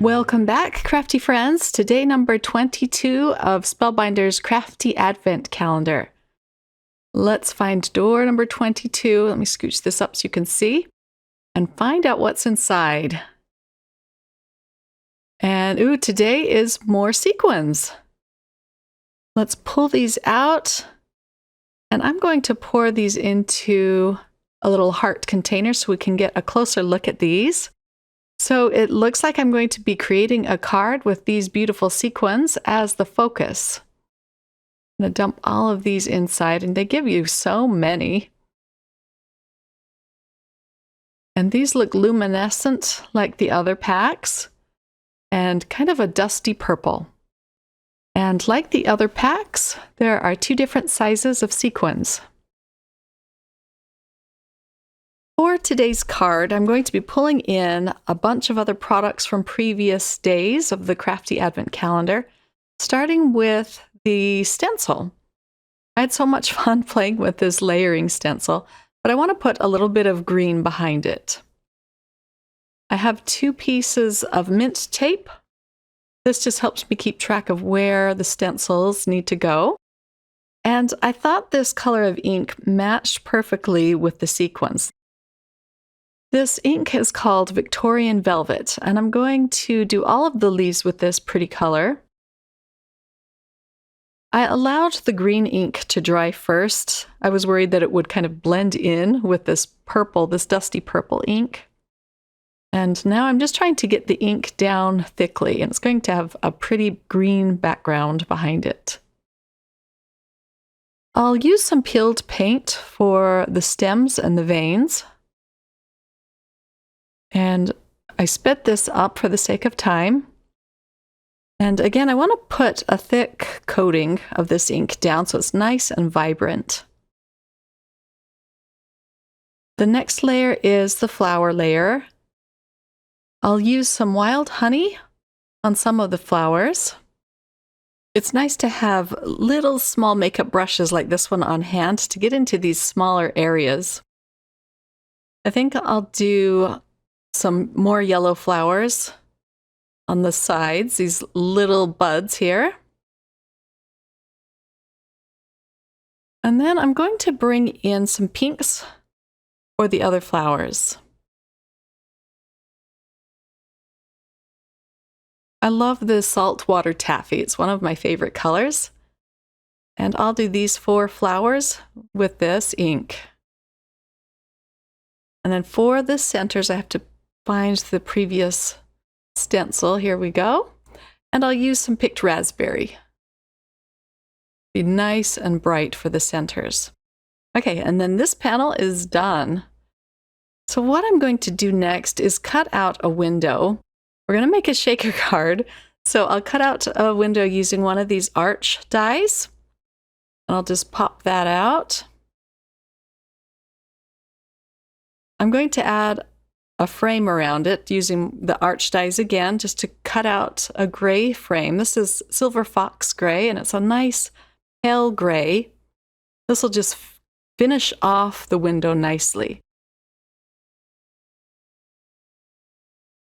Welcome back, crafty friends, to day number 22 of Spellbinders Crafty Advent Calendar. Let's find door number 22. Let me scooch this up so you can see and find out what's inside. And today is more sequins. Let's pull these out, and I'm going to pour these into a little heart container so we can get a closer look at these. So it looks like I'm going to be creating a card with these beautiful sequins as the focus. I'm going to dump all of these inside, and they give you so many. And these look luminescent like the other packs, and kind of a dusty purple. And like the other packs, there are two different sizes of sequins. For today's card, I'm going to be pulling in a bunch of other products from previous days of the Crafty Advent Calendar, starting with the stencil. I had so much fun playing with this layering stencil, but I want to put a little bit of green behind it. I have 2 pieces of mint tape. This just helps me keep track of where the stencils need to go. And I thought this color of ink matched perfectly with the sequins. This ink is called Victorian Velvet, and I'm going to do all of the leaves with this pretty color. I allowed the green ink to dry first. I was worried that it would kind of blend in with this purple, this dusty purple ink. And now I'm just trying to get the ink down thickly, and it's going to have a pretty green background behind it. I'll use some peeled paint for the stems and the veins. And I sped this up for the sake of time. And again, I want to put a thick coating of this ink down so it's nice and vibrant. The next layer is the flower layer. I'll use some wild honey on some of the flowers. It's nice to have little small makeup brushes like this one on hand to get into these smaller areas. I think I'll do some more yellow flowers on the sides, these little buds here. And then I'm going to bring in some pinks for the other flowers. I love the saltwater taffy. It's one of my favorite colors. And I'll do these 4 flowers with this ink. And then for the centers, I have to find the previous stencil. Here we go. And I'll use some picked raspberry. Be nice and bright for the centers. Okay, and then this panel is done. So what I'm going to do next is cut out a window. We're going to make a shaker card. So I'll cut out a window using one of these arch dies. And I'll just pop that out. I'm going to add a frame around it using the arch dies again, just to cut out a gray frame. This is Silver Fox Gray, and it's a nice pale gray. This will just finish off the window nicely.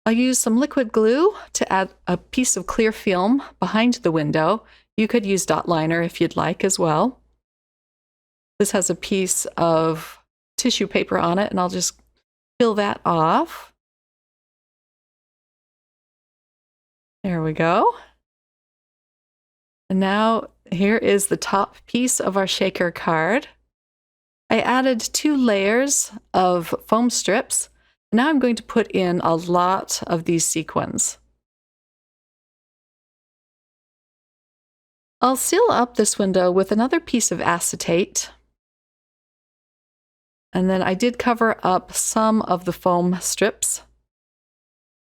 I'll use some liquid glue to add a piece of clear film behind the window. You could use dot liner if you'd like as well. This has a piece of tissue paper on it, and I'll just peel that off. There we go. And now here is the top piece of our shaker card. I added 2 layers of foam strips. Now I'm going to put in a lot of these sequins. I'll seal up this window with another piece of acetate. And then I did cover up some of the foam strips.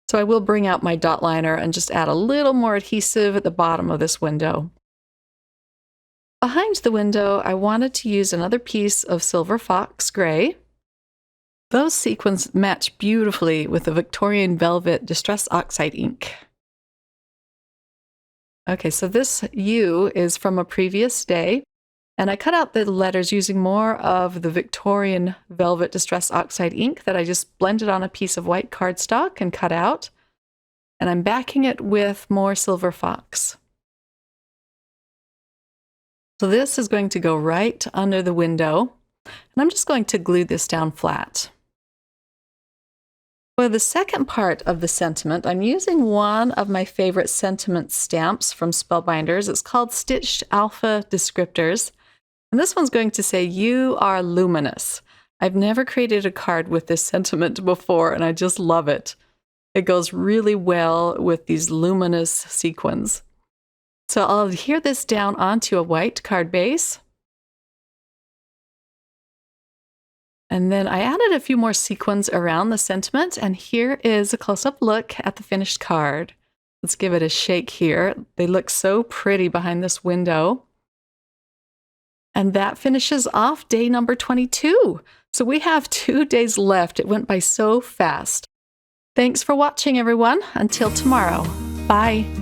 So I will bring out my dot liner and just add a little more adhesive at the bottom of this window. Behind the window, I wanted to use another piece of Silver Fox Gray. Those sequins match beautifully with the Victorian Velvet Distress Oxide ink. Okay, so this U is from a previous day. And I cut out the letters using more of the Victorian Velvet Distress Oxide ink that I just blended on a piece of white cardstock and cut out. and I'm backing it with more Silver Fox. So this is going to go right under the window, and I'm just going to glue this down flat. For the second part of the sentiment, I'm using one of my favorite sentiment stamps from Spellbinders. It's called Stitched Alpha Descriptors. And this one's going to say, "You are luminous." I've never created a card with this sentiment before, and I just love it. It goes really well with these luminous sequins. So I'll adhere this down onto a white card base. And then I added a few more sequins around the sentiment, and here is a close-up look at the finished card. Let's give it a shake here. They look so pretty behind this window. And that finishes off day number 22. So we have 2 days left. It went by so fast. Thanks for watching, everyone. Until tomorrow. Bye.